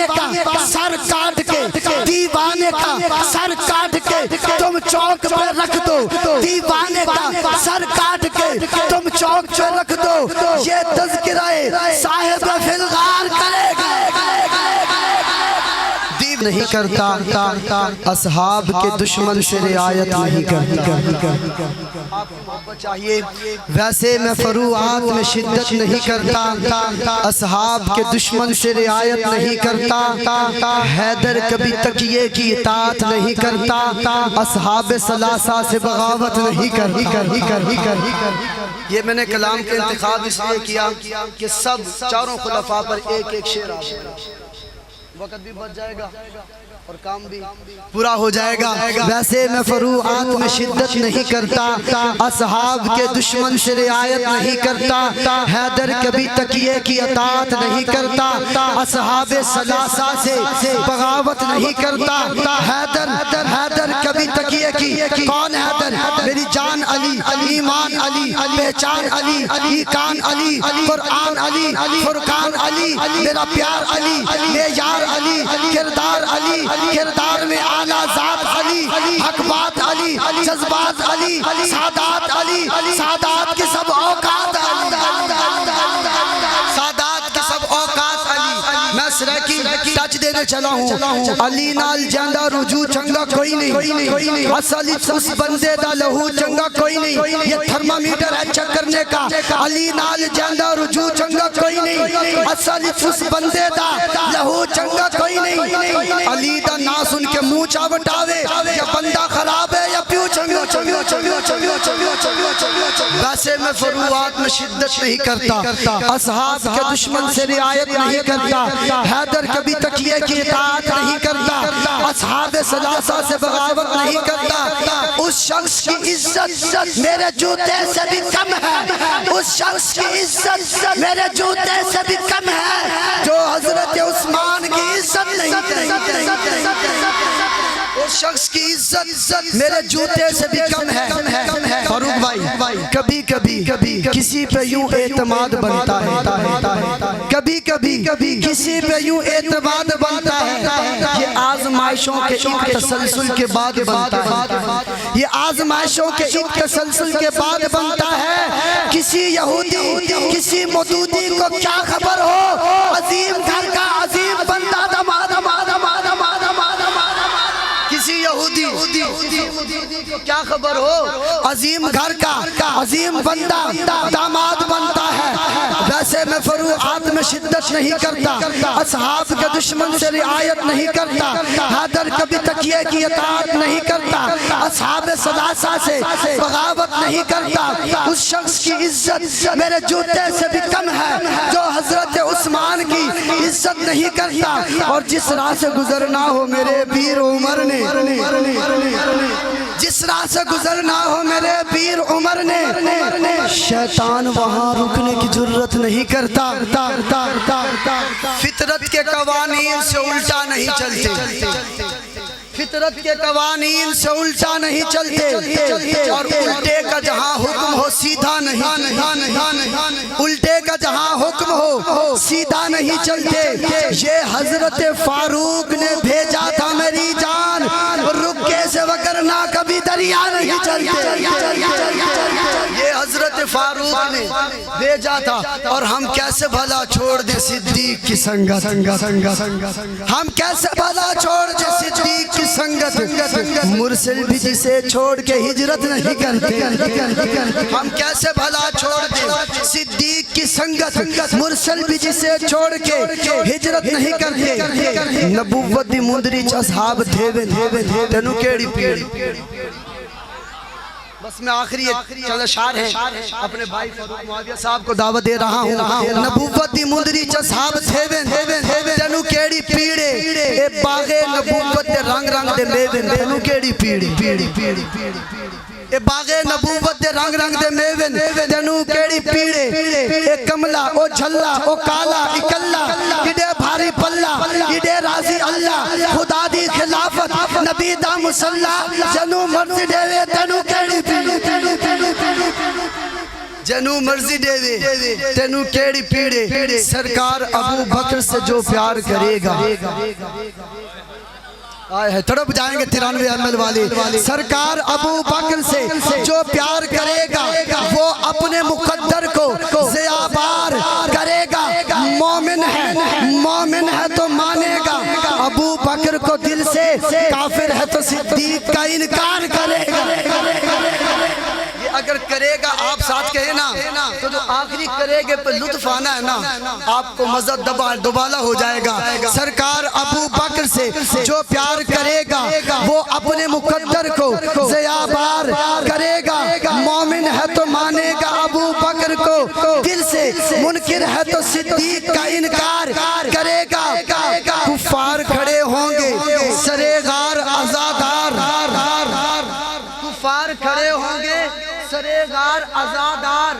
दीवाने का सर काट के, दीवाने का सर काट के तुम चौक पे रख दो, दीवाने का सर काट के तुम चौक पे रख दो। ये तज़किराए साहिब फिलगार करेगा। नहीं करता असहाब के दुश्मन से रियायत नहीं करता। आपको मोहब्बत चाहिए, वैसे मैं फरूआत में शिद्दत नहीं करता, असहाब के दुश्मन से रियायत नहीं करता, हैदर कभी तकिए की इताअत नहीं करता, असहाब सलासा से बगावत नहीं करता। ये मैंने कलाम के इंतखाब इसलिए किया कि सब चारों खुलफा पर एक एक शेर आ गया, वक्त भी बच जाएगा और काम भी पूरा हो जाएगा। वैसे मैं फरूआत में शिद्दत नहीं करता, असहाब के दुश्मन से रियायत नहीं करता, हैदर कभी तकिए की अतात नहीं करता, असहाब सलासा से बगावत नहीं करता। हैदर कभी तकिए की, कौन हैदर? मेरी जान अली, ईमान अली, पहचान अली, ईकान अली, कुरान अली, फुरकान अली, मेरा प्यार अली, मेयार अली, किरदार अली, किरदार में आला जात अली, हक बात अली, जज्बात अली, सादात अली, सादात की सब औकात अली, सादात की सब औकात अली। मैं सिरा की टच देने चला हूँ। अली नाल जांदा रुजू चंगा कोई नहीं, असली उस बंदे दा लहू चंगा कोई नहीं। ये थर्मामीटर है चेक करने का, अली नाल जांदा रुजू चंगा कोई नहीं, असली उस बंदे दा लहू चंगा कोई नहीं। अली दा ना सुन के मुंह चावटावे, या बंदा खराब है या प्यू चंगा। वैसे मैं फरूआत में शिद्दत नहीं करता, असहाब के दुश्मन से रियायत नहीं करता, हैदर कभी तकिए की इताअत नहीं करता, असहाब सलासा से बगावत नहीं करता। उस शख्स की इज्जत मेरे जूते से भी कम है, उस शख्स की इज्जत मेरे जूते से भी कम है जो हजरत उस्मान की इज्जत नहीं करता। उस शख्स की इज्जत मेरे जूते से भी कम है। फारूक भाई, कभी कभी किसी पे यूं एतमाद बनता है, कभी कभी किसी पे यूं एतमाद बनता है। ये आजमाइशों के एक तसलसल के बाद बनता है, ये आजमाइशों के एक तसलसल के बाद बनता है। किसी यहूदी किसी मौदूदी को क्या खबर हो, अजीम घर का अजीम बंदा किसी यहूदी को क्या खबर हो, अजीम घर का अजीम बंदा दामाद बनता है। वैसे मैं फरूआत में शिद्दत नहीं करता, असहाब के दुश्मन से रियायत नहीं करता, हैदर कभी तकिए की इताअत नहीं करता, असहाब सलासा से बगावत नहीं करता। उस शख्स की इज्जत मेरे जूते से भी कम है जो हजरत उस्मान की इज्जत नहीं करता। और जिस राह से गुजरना हो मेरे पीर उमर ने, जिस राह से गुजरना हो मेरे पीर उमर ने, शैतान वहाँ रुकने की जरूरत नहीं करता। फितरत के कवानीन से उल्टा नहीं चलते, फितरत के कवानीन से उल्टा नहीं चलते, और उल्टे का जहाँ हुक्म हो सीधा नहीं, उल्टे का जहाँ हुक्म हो सीधा नहीं चलते। ये हजरत फारूक ने भेजा था मेरी जान, रुके से वगरना कभी दरिया नहीं चलते। ये हजरत फारूक ने भेजा था, और हम कैसे भला छोड़ दे सिद्दीक की संगत, हम कैसे भला छोड़ दे सिद्दीक की संगत। मुरसिल भी जिसे छोड़ के हिजरत नहीं करते, हम कैसे भला छोड़ दे सिद्दीक की संगत। मुरसिल भी जिसे छोड़ के हिजरत नहीं करते। नबुव्वत दी मुंदरी च असहाब थेवे तेनू केड़ी पीड़। बस मैं आखिरी चलो शार है अपने भाई फारूक मुआविया साहब को दावत दे रहा हूँ। नबुव्वत दी मुंदरी च असहाब थेवे तेनू केड़ी पीड़े, ए बागे नबुव्वत दे रंग दे मेवे तेनू केड़ी पीड़ी। ए बागे नबूवत दे रंग दे मेवन तेनू केड़ी पीड़े। ए कमला ओ झल्ला ओ काला इकल्ला, इडे भारी पल्ला इडे राजी अल्लाह, खुदा दी खिलाफत नबी दा मुसल्ला, जनू मर्जी देवे तेनू केड़ी पीड़ी। जनू मर्जी देवे तेनू केड़ी पीड़े, सरकार अबू बकर से जो प्यार करेगा। आए है तड़प जाएंगे 93 ML वाले। सरकार अबू बकर से जो प्यार करेगा वो अपने मुकद्दर को ज़ियाबार करेगा। मोमिन है तो मानेगा, अबू बकर को दिल से, काफिर है तो सिद्दीक का इनकार करेगा। अगर करेगा आप साथ कहे ना तो जो आखिरी करेगे पे लुत्फ आना है ना, आपको मजा दुबाला हो जाएगा। सरकार अबू बकर से जो प्यार करेगा वो अपने मुकद्दर को ज़ियाबार करेगा। मोमिन है तो मानेगा अबू बकर को दिल से, मुनकिर है तो सिद्दीक का इनकार करेगा। कुफार खड़े होंगे सरेगार आज़ादार, कुफार खड़े होंगे सरेगार आज़ादार।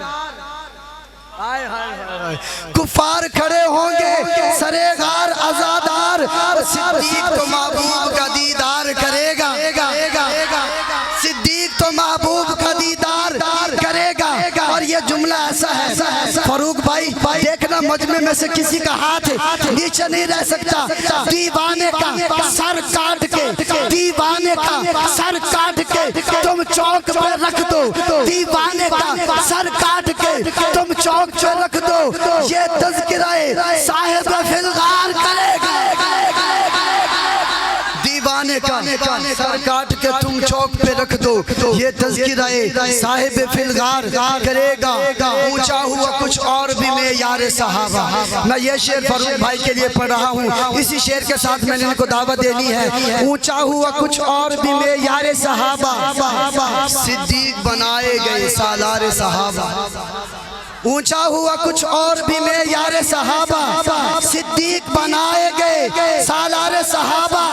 कुफार खड़े होंगे सरेगार आज़ादार, सिद्दीक तो महबूब का दीदार करेगा। सिद्दीक तो महबूब का दीदार करेगा। और ये जुमला ऐसा है फरूक भाई, देखना मजमे में से किसी का हाथ नीचे नहीं रह सकता। दीवाने का सर काट के, दीवाने का सर काट के तुम चौक पे रख दो, दीवाने का सर काट के तुम चौक पे रख दो। ये तज़किराए साहिब फिलगार करेगा। दीवाने का सर काट के तुम चौक पे रख दो, ये तज़किराए साहिब फिलगार करेगा। ऊंचा हुआ कुछ और भी मैं यार सहाबा। मैं ये शेर फरूक भाई के लिए पढ़ रहा हूँ, इसी शेर के साथ मैंने इनको दावत देनी है। ऊंचा हुआ कुछ और भी मैं यार सहाबा, सिद्दीक बनाए गए सालार सहाबा। ऊंचा हुआ कुछ और भी मैं यार सहाबा, सिद्दीक बनाए गए सालार सहाबा।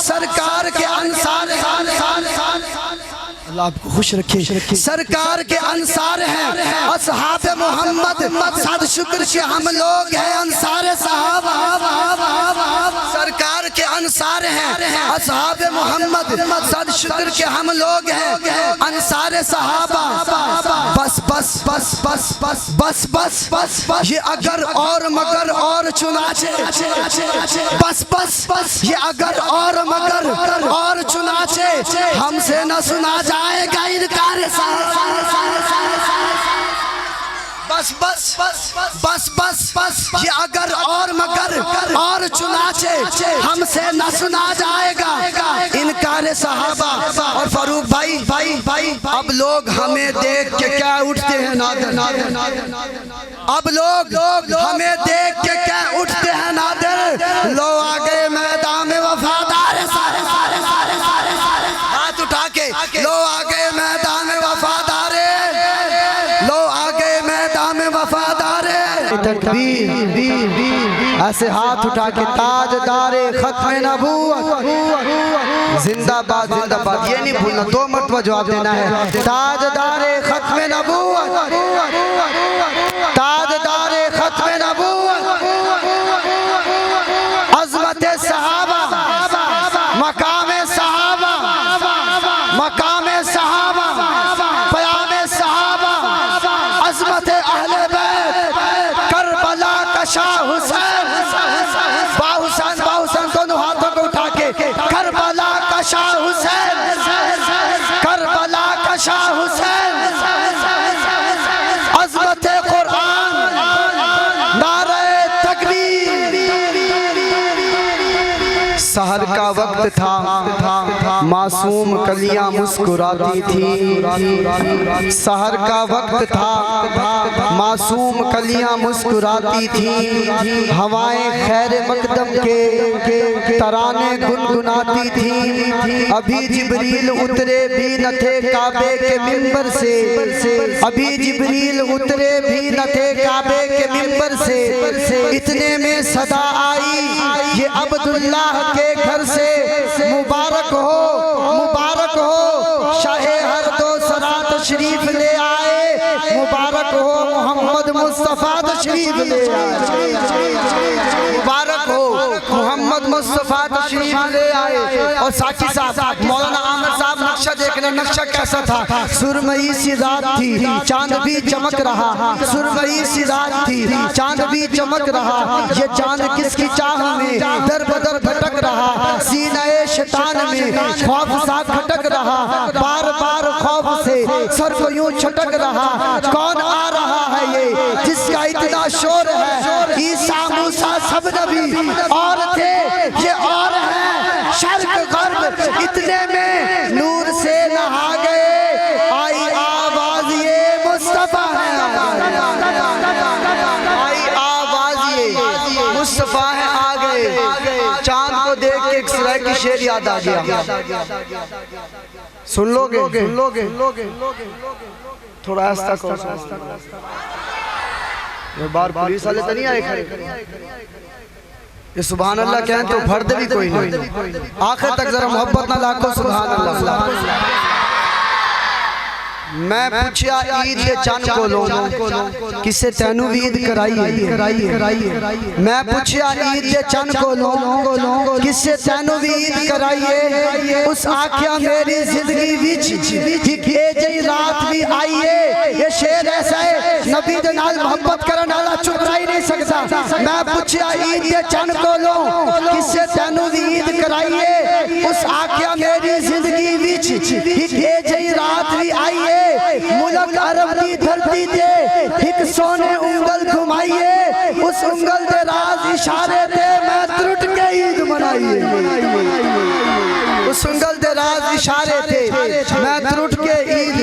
सरकार के अंसार, अल्लाह आपको खुश रखे, सरकार के अंसार हैं असहाब मोहम्मद। सद शुक्र के हम लोग हैं अंसार सहाबा। सरकार के अंसार हैं असहाब मोहम्मद, सद शुक्र के हम लोग हैं अंसार सहाबा। बस बस बस बस बस बस बस बस बस ये अगर और मगर और चुनाचे, बस बस बस ये अगर और मगर और चुनाचे, हमसे न सुना जाएगा इनकार। बस बस बस बस बस बस ये अगर और मगर और चुनाचे, हमसे न सुना जाएगा इनकार सहाबा। और फरूक भाई अब लोग हमें देख के क्या उठते हैं नादर, अब लोग हमें देख के क्या उठते हैं नादर। लो आ गए मैदान में वफादार, हाथ उठा के लो आ गए मैदान में वफादार, लो आ गए मैदान में वफादार। तकबीर ऐसे हाथ उठा के ताजदारे खत्म नबूवत जिंदाबाद जिंदाबाद, ये नहीं भूलना, 2 मरतबा जवाब देना है। ताजदारे खत्म नबूवत, ताजदारे खत्म नबूवत, अज़मत सहाबा, मकाम सहाबा, मकाम सहाबा, पयाम सहाबा, अज़मत अहले बैत, करबला का शाह हुसैन, बाहुसैन दोनों हाथों को उठा के, करबला का शाह हुसैन, करबला का शाह हुसैन, अज़मत कुरान, नारे तकबीर। सहर का वक्त था, मासूम कलियां मुस्कुराती थी। सहर का वक्त था, मासूम कलियां मुस्कुराती थी। हवाएं खैर मकदम के तराने गुनगुनाती थी। अभी जिब्रील उतरे भी न थे काबे के मिंबर से, अभी जिब्रील उतरे भी न थे काबे के मिंबर से। इतने में सदा आई ये अब्दुल्लाह के घर से, मुबारक हो शाहे हर दो सरा तशरीफ ले आए, मुबारक हो मोहम्मद मुस्तफ़ा तशरीफ ले आए, मुबारक हो मोहम्मद मुस्तफ़ा तशरीफ ले आए। और साथी साहब मौलाना आमिर साहब नक्शा देखना। देखना नक्शा कैसा था। सुरमई सी रात थी, चांद भी चमक रहा। सुरमई सी रात थी, चांद भी चमक रहा। ये चांद किसकी चाह में दर बदर भटक रहा। सीने शैतान में खौफ सा खटक रहा। बार बार खौफ से सर को यूं छटक रहा। कौन आ रहा है ये जिसका इतना शोर है। ईसा मूसा सब नबी और थे, ये और है शर्क गर्ब इतने में नूर से नहा गए। आई आवाज ये मुस्तफा है, आई आवाज ये मुस्तफा है आ गए। चांद को देख के एक सुराय की शेर याद आ गया। सुन लोगे थोड़ा ऐसा बार पुलिस वाले तो नहीं आए खड़े। ये सुभान अल्लाह कहें तो भर दे भी कोई नहीं। आखिर तक जरा मोहब्बत ना लाखो सुभान अल्लाह। मैं पूछा ईद के चंद को लो किसे तेनू ईद कराइए। मैं पूछा ईद के चंद को लो किसे तेनू ईद कराइए। उस आख्या मेरी जिंदगी विच ये रात भी आइए। ये शेर ऐसा है नबी दे नाल मोहब्बत करने वाला चुप रह ही नहीं सकता। मैं पूछा ईद के चंद को लो किसे तेनू ईद कराइए। उस आख्या मेरी जिंदगी विच ये रात भी आइए। मुल्क अरब दी धरती दे एक सोने उंगल घुमाइए। उस उंगल दे राज इशारे दे मैं त्रुट के ईद मनाइए। उस उंगल दे राज इशारे थे मैं त्रुट के ईद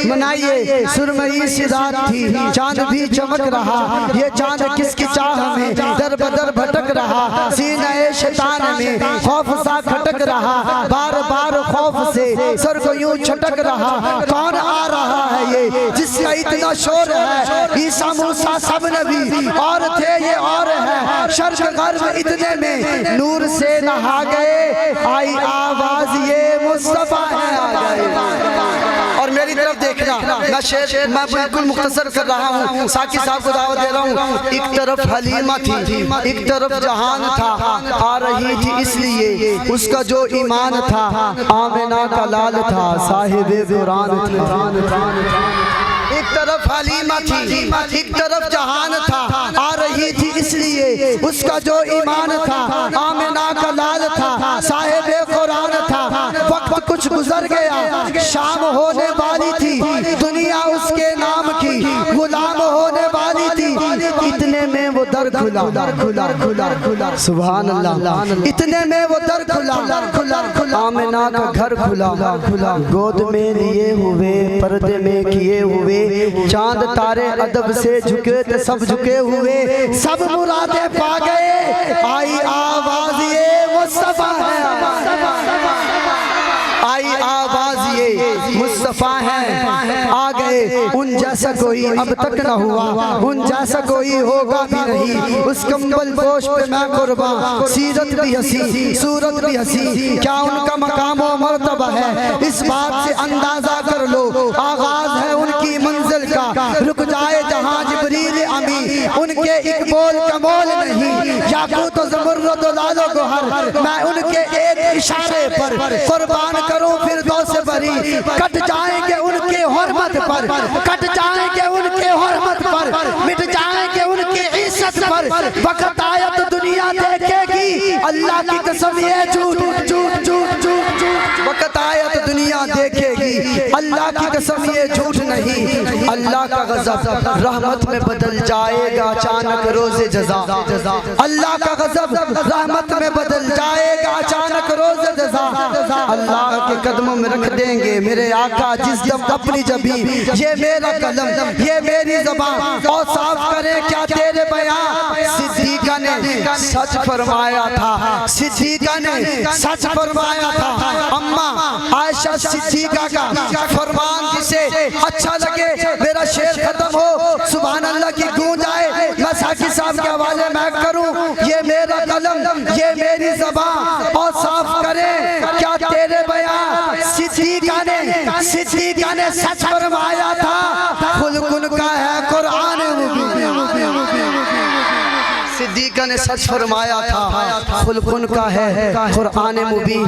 मनाइए। सुरमई सी रात थी, चांद भी चमक रहा। ये चांद किसकी चाह में दर बदर भटक रहा। सीने शैतान में खौफ सा खटक रहा। बार बार खौफ से सर को यूं छटक रहा। कौन आ रहा है ये जिसका इतना शोर है। ईसा मूसा सब नबी और थे, ये और है शर्क गर्ब इतने में नूर से नहा गए। आई आवाज ये मुस्तफा है आ गए। और मेरी तरफ देखना, मैं शेर मैं बिल्कुल मुख्तसर कर रहा हूँ। साकी साहब को दावत दे रहा हूँ। एक तरफ हलीमा थी, एक तरफ जहान था। आ रही थी इसलिए उसका जो ईमान था। आमिना का लाल था, साहिबे कुरान था। एक तरफ हलीमा थी, एक तरफ जहान था। आ रही थी इसलिए उसका जो ईमान था। आमिना का लाल था, साहिबे कुरान था। वक्त कुछ गुजर गया, शाम होने वाली थी। दुनिया उसके नाम की गुलाम होने वाली थी। इतने में वो दर खुला सुभान अल्लाह। इतने में वो दर खुला आमिना का घर खुला। गोद में लिए हुए पर्दे में किए हुए चांद तारे अदब से झुके थे सब झुके हुए। सब मुरादे पा गए। आई आवाज ये मुस्तफा है, आई आवाज ये मुस्तफा है आ गए। उन जैसा कोई अब तक न हुआ, उन जैसा कोई होगा भी नहीं। उस कंबल पोश पे मैं कुर्बान। सीरत भी हसी, सूरत भी हसी, क्या उनका मकाम और मर्तबा है इस बात से अंदाजा कर लो। आगाज है उनकी मंजिल का, रुक जाए जहां जिब्रील अमी। उनके एक बोल का मोल नहीं, याकूत और ज़मुर्रद और लालो गोहर। मैं उनके एक इशारे पर कुर्बान करूं फिर दो से बरी। कट जाएंगे उनके हुर्मत पर, कट जाएंगे उनके हुर्मत पर, मिट जाएंगे उनके इज्जत पर। वक्त आया तो दुनिया देखेगी अल्लाह की कसम ये झूठ। वक्त आया तो दुनिया देखेगी अल्लाह की कसम ये झूठ नहीं। अल्लाह का गजब रहमत में बदल जाएगा अचानक रोज़े जज़ा। अल्लाह का गजब रहमत में बदल जाएगा अचानक रोज़े जज़ा। अल्लाह के कदमों में रख देंगे मेरे आका जिस दम अपनी जबीन। ये मेरा कलम, ये मेरी ज़बान और साफ करे क्या तेरे बयां। सिद्दीक़ा ने सच फरमाया था, सिद्दीक़ा ने सच फरमाया था। अम्मा आयशा सिद्दीक़ा का फरमान जिसे अच्छा लगे मेरा शेर खत्म हो सुभान अल्लाह की गूंज आए। मैं साकी साहब के हवाले मैं करूं। ये मेरा कलम, ये मेरी ज़बान और साफ करे क्या तेरे बयां। सिद्दीक़ा ने सच फरमाया था। खुलकुन का है कुरान। सिद्दीक़ा ने सच फरमाया था, खुलकुन का है कुरान मुबीन।